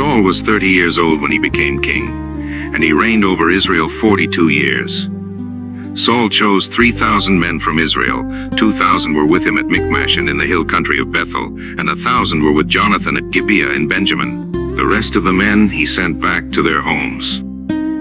Saul was 30 years old when he became king, and he reigned over Israel 42 years. Saul chose 3,000 men from Israel. 2,000 were with him at Michmash and in the hill country of Bethel, and 1,000 were with Jonathan at Gibeah in Benjamin. The rest of the men he sent back to their homes.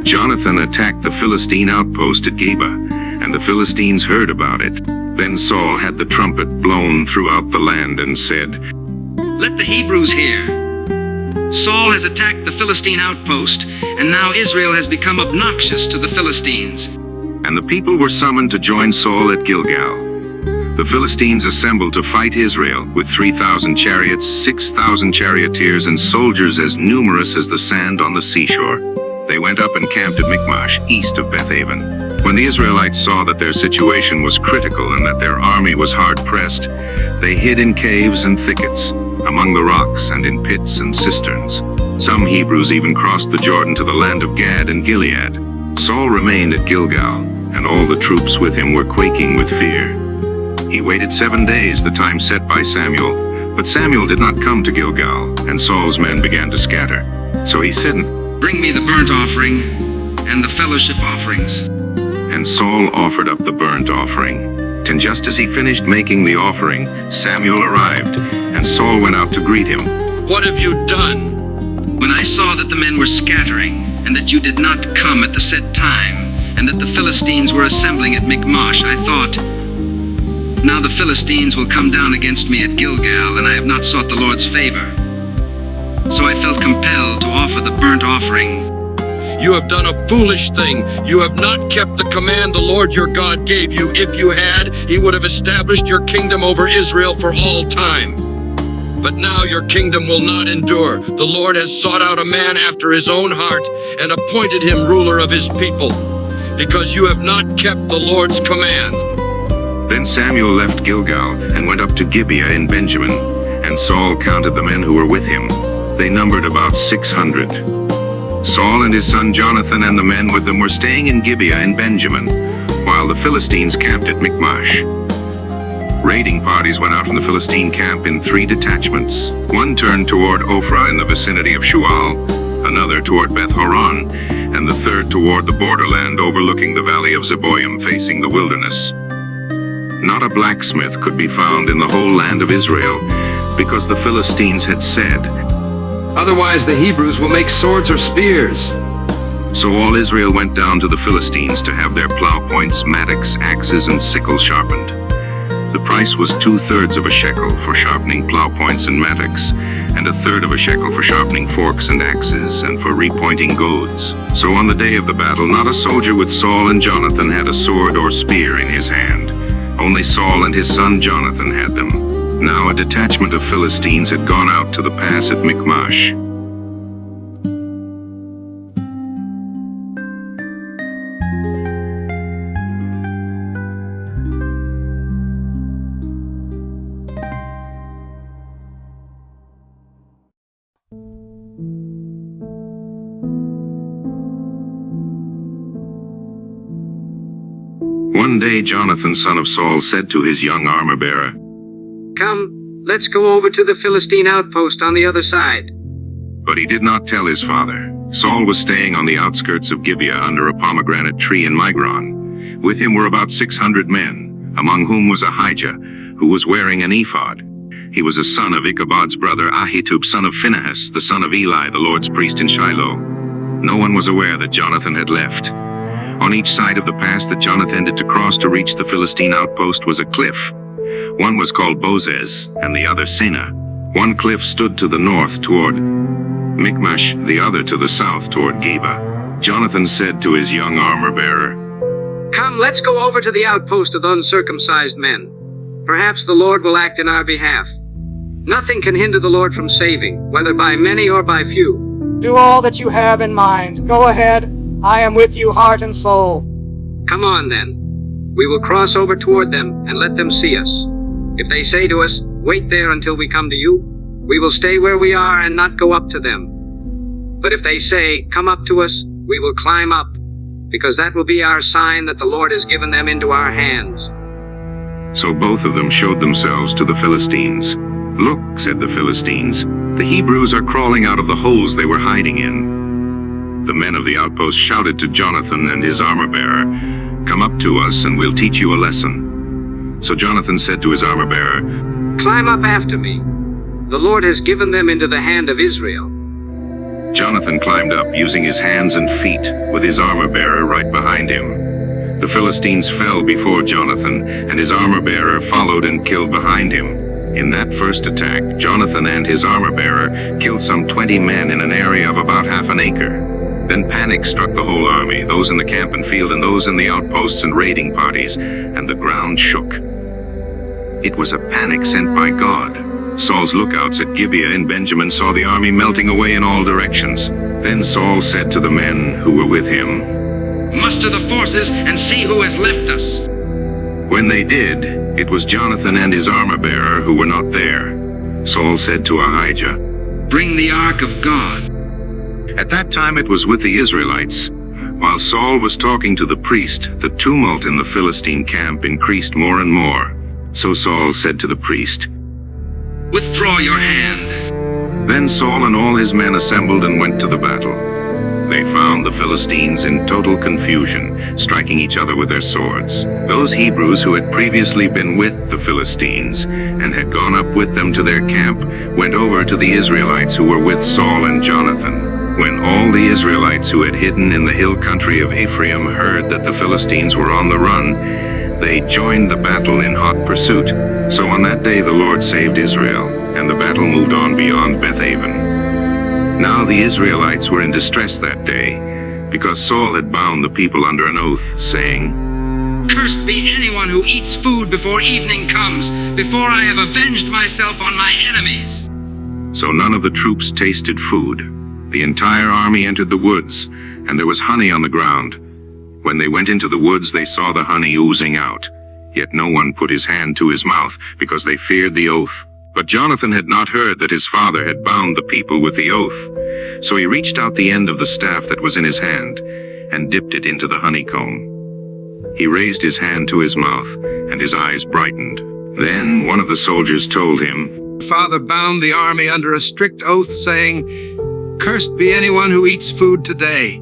Jonathan attacked the Philistine outpost at Geba, and the Philistines heard about it. Then Saul had the trumpet blown throughout the land and said, "Let the Hebrews hear. Saul has attacked the Philistine outpost, and now Israel has become obnoxious to the Philistines." And the people were summoned to join Saul at Gilgal. The Philistines assembled to fight Israel with 3,000 chariots, 6,000 charioteers, and soldiers as numerous as the sand on the seashore. They went up and camped at Michmash, east of Bethaven. When the Israelites saw that their situation was critical and that their army was hard-pressed, they hid in caves and thickets, among the rocks and in pits and cisterns. Some Hebrews even crossed the Jordan to the land of Gad and Gilead. Saul remained at Gilgal, and all the troops with him were quaking with fear. He waited 7 days, the time set by Samuel, but Samuel did not come to Gilgal, and Saul's men began to scatter. So he said, "Bring me the burnt offering and the fellowship offerings." And Saul offered up the burnt offering. And just as he finished making the offering, Samuel arrived, and Saul went out to greet him. "What have you done?" "When I saw that the men were scattering, and that you did not come at the set time, and that the Philistines were assembling at Michmash, I thought, now the Philistines will come down against me at Gilgal, and I have not sought the Lord's favor. So I felt compelled to offer the burnt offering." "You have done a foolish thing. You have not kept the command the Lord your God gave you. If you had, he would have established your kingdom over Israel for all time. But now your kingdom will not endure. The Lord has sought out a man after his own heart and appointed him ruler of his people, because you have not kept the Lord's command." Then Samuel left Gilgal and went up to Gibeah in Benjamin, and Saul counted the men who were with him. They numbered about 600. Saul and his son Jonathan and the men with them were staying in Gibeah in Benjamin, while the Philistines camped at Michmash. Raiding parties went out from the Philistine camp in 3 detachments. One turned toward Ophrah in the vicinity of Shual, another toward Beth-horon, and the third toward the borderland overlooking the valley of Zeboim facing the wilderness. Not a blacksmith could be found in the whole land of Israel, because the Philistines had said, "Otherwise the Hebrews will make swords or spears." So all Israel went down to the Philistines to have their plow points, mattocks, axes, and sickles sharpened. The price was 2/3 of a shekel for sharpening plow points and mattocks, and 1/3 of a shekel for sharpening forks and axes, and for repointing goads. So on the day of the battle, not a soldier with Saul and Jonathan had a sword or spear in his hand. Only Saul and his son Jonathan had them. Now a detachment of Philistines had gone out to the pass at Michmash. One day Jonathan, son of Saul, said to his young armor-bearer, "Come, let's go over to the Philistine outpost on the other side." But he did not tell his father. Saul was staying on the outskirts of Gibeah under a pomegranate tree in Migron. With him were about 600 men, among whom was Ahijah, who was wearing an ephod. He was a son of Ichabod's brother Ahitub, son of Phinehas, the son of Eli, the Lord's priest in Shiloh. No one was aware that Jonathan had left. On each side of the pass that Jonathan intended to cross to reach the Philistine outpost was a cliff. One was called Bozez, and the other Sena. One cliff stood to the north toward Michmash, the other to the south toward Geba. Jonathan said to his young armor-bearer, "Come, let's go over to the outpost of the uncircumcised men. Perhaps the Lord will act in our behalf. Nothing can hinder the Lord from saving, whether by many or by few." "Do all that you have in mind. Go ahead. I am with you, heart and soul." "Come on then. We will cross over toward them and let them see us. If they say to us, 'Wait there until we come to you,' we will stay where we are and not go up to them. But if they say, 'Come up to us,' we will climb up, because that will be our sign that the Lord has given them into our hands." So both of them showed themselves to the Philistines. "Look," said the Philistines, The Hebrews are crawling out of the holes they were hiding in. The men of the outpost shouted to Jonathan and his armor-bearer, "Come up to us and we'll teach you a lesson." So Jonathan said to his armor-bearer, Climb up after me. The Lord has given them into the hand of Israel. Jonathan climbed up using his hands and feet, with his armor-bearer right behind him. The Philistines fell before Jonathan, and his armor-bearer followed and killed behind him. In that first attack, Jonathan and his armor-bearer killed some 20 men in an area of about half an acre. Then panic struck the whole army, those in the camp and field and those in the outposts and raiding parties, and the ground shook. It was a panic sent by God. Saul's lookouts at Gibeah in Benjamin saw the army melting away in all directions. Then Saul said to the men who were with him, Muster the forces and see who has left us. When they did, it was Jonathan and his armor-bearer who were not there. Saul said to Ahijah, Bring the ark of God. At that time it was with the Israelites. While Saul was talking to the priest, the tumult in the Philistine camp increased more and more. So Saul said to the priest, Withdraw your hand. Then Saul and all his men assembled and went to the battle. They found the Philistines in total confusion, striking each other with their swords. Those Hebrews who had previously been with the Philistines and had gone up with them to their camp went over to the Israelites who were with Saul and Jonathan. When all the Israelites who had hidden in the hill country of Ephraim heard that the Philistines were on the run, they joined the battle in hot pursuit. So on that day the Lord saved Israel, and the battle moved on beyond Bethaven. Now the Israelites were in distress that day, because Saul had bound the people under an oath, saying, Cursed be anyone who eats food before evening comes, before I have avenged myself on my enemies. So none of the troops tasted food. The entire army entered the woods, and there was honey on the ground. When they went into the woods, they saw the honey oozing out. Yet no one put his hand to his mouth, because they feared the oath. But Jonathan had not heard that his father had bound the people with the oath. So he reached out the end of the staff that was in his hand, and dipped it into the honeycomb. He raised his hand to his mouth, and his eyes brightened. Then one of the soldiers told him, Father bound the army under a strict oath, saying, Cursed be anyone who eats food today.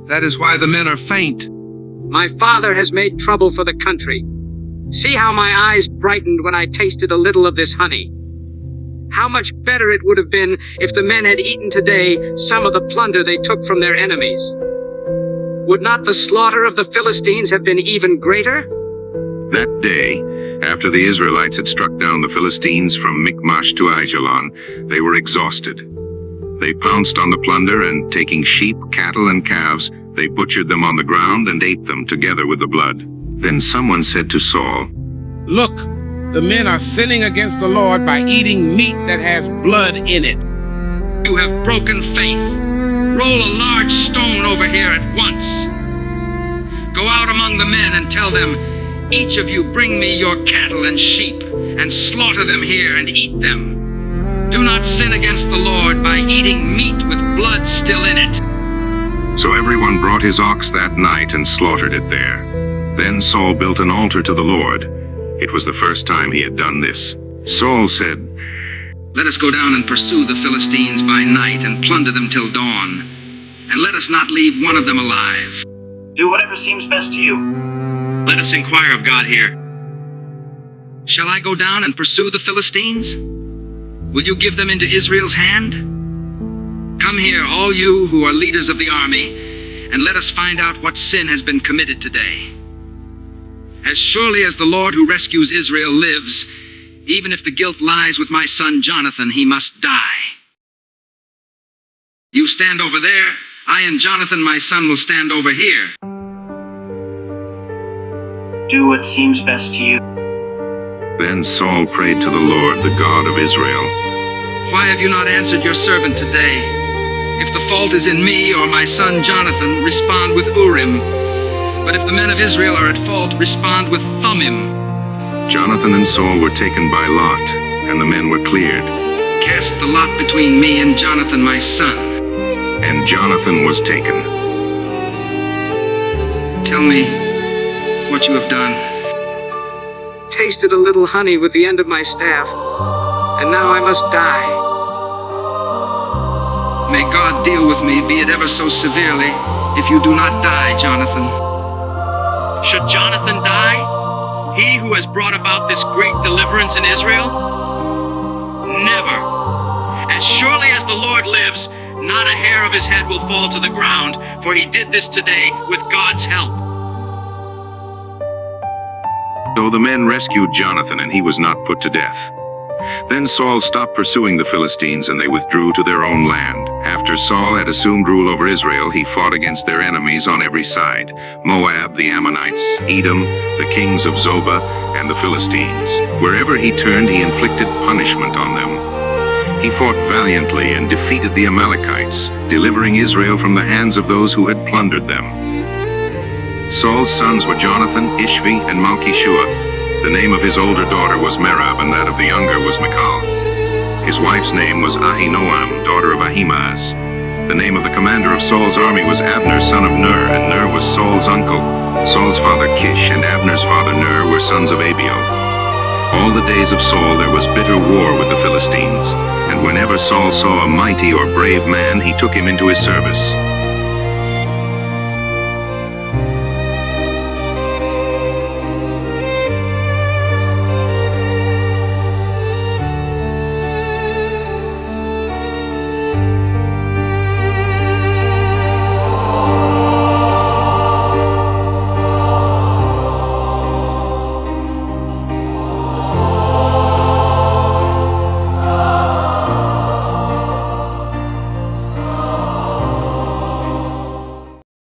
That is why the men are faint. My father has made trouble for the country. See how my eyes brightened when I tasted a little of this honey. How much better it would have been if the men had eaten today some of the plunder they took from their enemies. Would not the slaughter of the Philistines have been even greater? That day, after the Israelites had struck down the Philistines from Michmash to Aijalon, they were exhausted. They pounced on the plunder, and taking sheep, cattle, and calves, they butchered them on the ground and ate them together with the blood. Then someone said to Saul, Look, the men are sinning against the Lord by eating meat that has blood in it. You have broken faith. Roll a large stone over here at once. Go out among the men and tell them, Each of you bring me your cattle and sheep, and slaughter them here and eat them. Do not sin against the Lord by eating meat with blood still in it. So everyone brought his ox that night and slaughtered it there. Then Saul built an altar to the Lord. It was the first time he had done this. Saul said, Let us go down and pursue the Philistines by night and plunder them till dawn, and let us not leave one of them alive. Do whatever seems best to you. Let us inquire of God here. Shall I go down and pursue the Philistines? Will you give them into Israel's hand? Come here, all you who are leaders of the army, and let us find out what sin has been committed today. As surely as the Lord who rescues Israel lives, even if the guilt lies with my son Jonathan, he must die. You stand over there. I and Jonathan, my son, will stand over here. Do what seems best to you. Then Saul prayed to the Lord, the God of Israel. Why have you not answered your servant today? If the fault is in me or my son Jonathan, respond with Urim. But if the men of Israel are at fault, respond with Thummim. Jonathan and Saul were taken by lot, and the men were cleared. Cast the lot between me and Jonathan, my son. And Jonathan was taken. Tell me what you have done. Tasted a little honey with the end of my staff, and now I must die. May God deal with me, be it ever so severely, if you do not die, Jonathan. Should Jonathan die? He who has brought about this great deliverance in Israel? Never. As surely as the Lord lives, not a hair of his head will fall to the ground, for he did this today with God's help. So the men rescued Jonathan, and he was not put to death. Then Saul stopped pursuing the Philistines, and they withdrew to their own land. After Saul had assumed rule over Israel, he fought against their enemies on every side: Moab, the Ammonites, Edom, the kings of Zobah, and the Philistines. Wherever he turned, he inflicted punishment on them. He fought valiantly and defeated the Amalekites, delivering Israel from the hands of those who had plundered them. Saul's sons were Jonathan, Ishvi, and Malchishua. The name of his older daughter was Merab, and that of the younger was Michal. His wife's name was Ahinoam, daughter of Ahimaaz. The name of the commander of Saul's army was Abner, son of Ner, and Ner was Saul's uncle. Saul's father Kish and Abner's father Ner were sons of Abiel. All the days of Saul there was bitter war with the Philistines, and whenever Saul saw a mighty or brave man, he took him into his service.